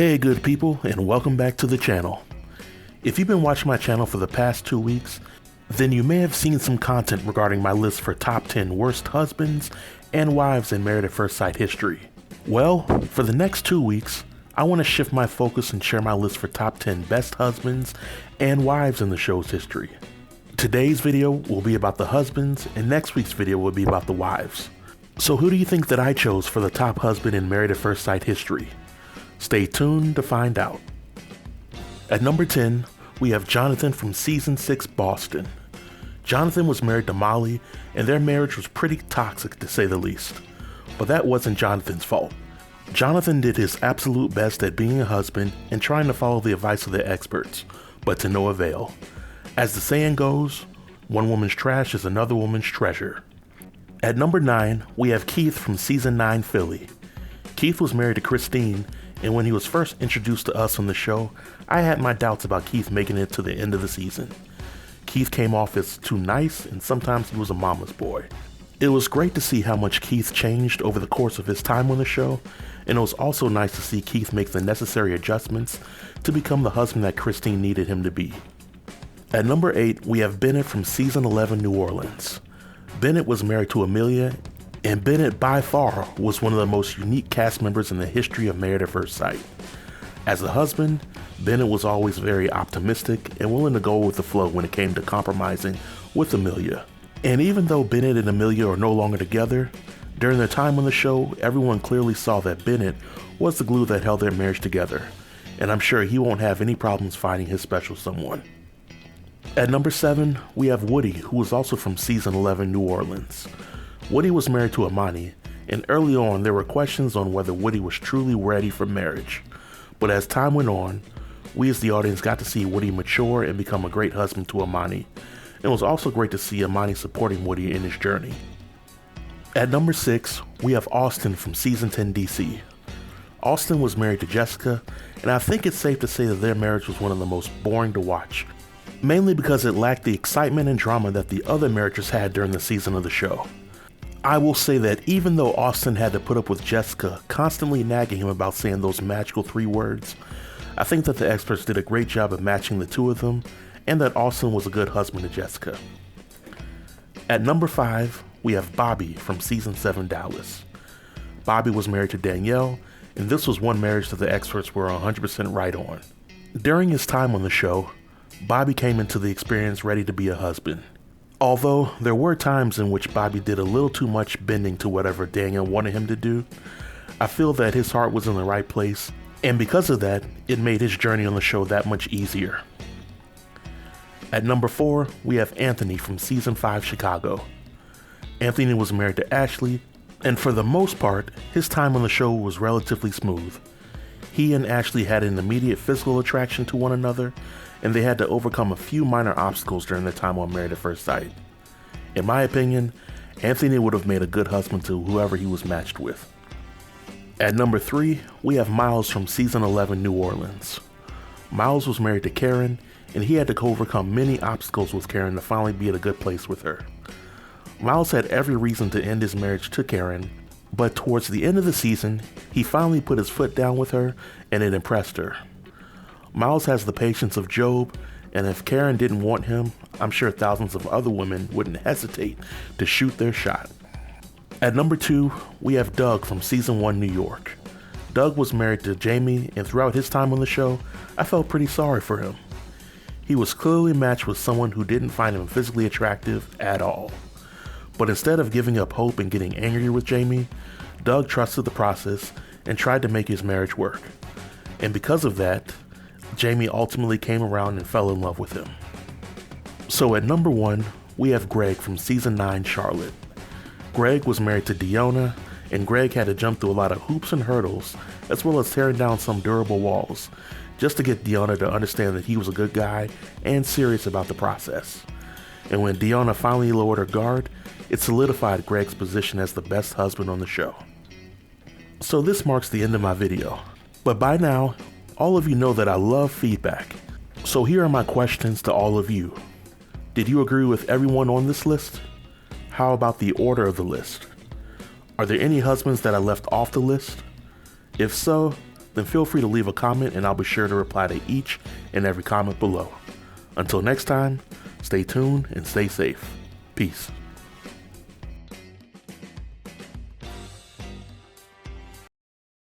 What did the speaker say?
Hey good people, and welcome back to the channel. If you've been watching my channel for the past 2 weeks, then you may have seen some content regarding my list for top 10 worst husbands and wives in Married at First Sight history. Well, for the next 2 weeks, I want to shift my focus and share my list for top 10 best husbands and wives in the show's history. Today's video will be about the husbands, and next week's video will be about the wives. So who do you think that I chose for the top husband in Married at First Sight history? Stay tuned to find out. At number 10, we have Jonathan from season 6 Boston. Jonathan was married to Molly, and their marriage was pretty toxic to say the least. But that wasn't Jonathan's fault. Jonathan did his absolute best at being a husband and trying to follow the advice of the experts, but to no avail. As the saying goes, one woman's trash is another woman's treasure. At number 9, we have Keith from season 9 Philly. Keith was married to Christine, and when he was first introduced to us on the show, I had my doubts about Keith making it to the end of the season. Keith came off as too nice, and sometimes he was a mama's boy. It was great to see how much Keith changed over the course of his time on the show, and it was also nice to see Keith make the necessary adjustments to become the husband that Christine needed him to be. At number 8, we have Bennett from season 11 New Orleans. Bennett was married to Amelia, and Bennett by far was one of the most unique cast members in the history of Married at First Sight. As a husband, Bennett was always very optimistic and willing to go with the flow when it came to compromising with Amelia. And even though Bennett and Amelia are no longer together, during their time on the show, everyone clearly saw that Bennett was the glue that held their marriage together, and I'm sure he won't have any problems finding his special someone. At number 7, we have Woody, who was also from season 11 New Orleans. Woody was married to Imani, and early on there were questions on whether Woody was truly ready for marriage. But as time went on, we as the audience got to see Woody mature and become a great husband to Imani. It was also great to see Imani supporting Woody in his journey. At number 6, we have Austin from season 10 DC. Austin was married to Jessica, and I think it's safe to say that their marriage was one of the most boring to watch, mainly because it lacked the excitement and drama that the other marriages had during the season of the show. I will say that even though Austin had to put up with Jessica constantly nagging him about saying those magical 3 words, I think that the experts did a great job of matching the two of them, and that Austin was a good husband to Jessica. At number 5, we have Bobby from season 7 Dallas. Bobby was married to Danielle, and this was one marriage that the experts were 100% right on. During his time on the show, Bobby came into the experience ready to be a husband. Although there were times in which Bobby did a little too much bending to whatever Danielle wanted him to do, I feel that his heart was in the right place, and because of that, it made his journey on the show that much easier. At number 4, we have Anthony from season 5 Chicago. Anthony was married to Ashley, and for the most part, his time on the show was relatively smooth. He and Ashley had an immediate physical attraction to one another, and they had to overcome a few minor obstacles during their time on Married at First Sight. In my opinion, Anthony would have made a good husband to whoever he was matched with. At number 3, we have Miles from season 11 New Orleans. Miles was married to Karen, and he had to overcome many obstacles with Karen to finally be at a good place with her. Miles had every reason to end his marriage to Karen, but towards the end of the season, he finally put his foot down with her, and it impressed her. Miles has the patience of Job, and if Karen didn't want him, I'm sure thousands of other women wouldn't hesitate to shoot their shot. At number 2, we have Doug from season 1 New York. Doug was married to Jamie, and throughout his time on the show, I felt pretty sorry for him. He was clearly matched with someone who didn't find him physically attractive at all. But instead of giving up hope and getting angry with Jamie, Doug trusted the process and tried to make his marriage work. And because of that, Jamie ultimately came around and fell in love with him. So at number 1, we have Greg from season 9 Charlotte. Greg was married to Deonna, and Greg had to jump through a lot of hoops and hurdles, as well as tearing down some durable walls, just to get Deonna to understand that he was a good guy and serious about the process. And when Deonna finally lowered her guard, it solidified Greg's position as the best husband on the show. So this marks the end of my video. But by now, all of you know that I love feedback. So here are my questions to all of you. Did you agree with everyone on this list? How about the order of the list? Are there any husbands that I left off the list? If so, then feel free to leave a comment and I'll be sure to reply to each and every comment below. Until next time, stay tuned and stay safe. Peace.